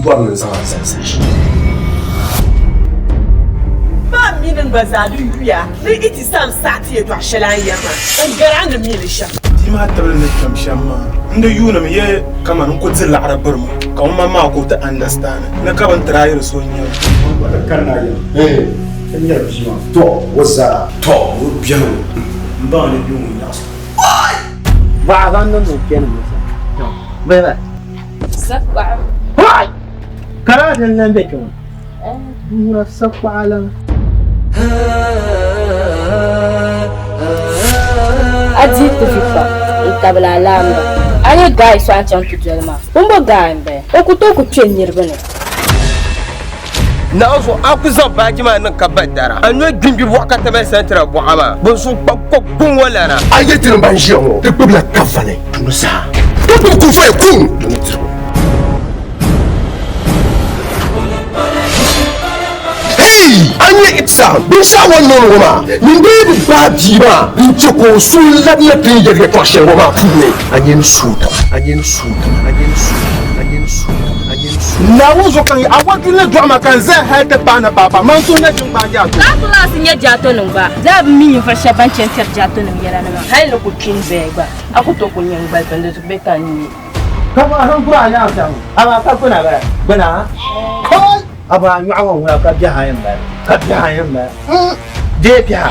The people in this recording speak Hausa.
Bon, nous avons ça. Pas mille bazadu ya. Mais it is some sati et toi chelan yama. Un grand mille chat. Dis-moi t'as le comme chama. Ndo yuna me ye kama non ko zilla arabarma. Ka mama ko ta understand. Na ka ban trayer so nya. Kana ya. Eh, nya bishima. To, waza. To, bien. Mba ne biu mu nas. Ba ban non no ken mu sa. No. Ba. Sakwa. Hai. Kara dan nan be ken. Mura sakwa alam. Adi te fifa. Itabla lamba. Ani guy so an chantu jelma. Umbo guy mbe. Okuto ku twenir bene. Na zo akuza bajima nan kabadara. Anyo gimbi wakata me centre bo ama. Bo so pakko gun wala na. Ayetir banjio. Te pebla kafale. Tunusa. Tutu ku fa kun. Anya itsa bisa wannan goma min dai ba jiba in ce ko sun labiya tin da ga kwashe goma tune anyen suta Na wuzo kan awadu ne do amakan za hada bana baba man so ne jin ba ja to. Ka kula sun ya jato nan ba. Za mi yin fashe bancin tar jato nan yara nan. Hai lo ku kin be ba. Aku to kun yin ba tan da su be kan ni. Kama ran kura nya sa. Aba ka kuna ba. Bana. Aba nyu awon wa ka jahayen ba. Ka jahayen ba. De pya.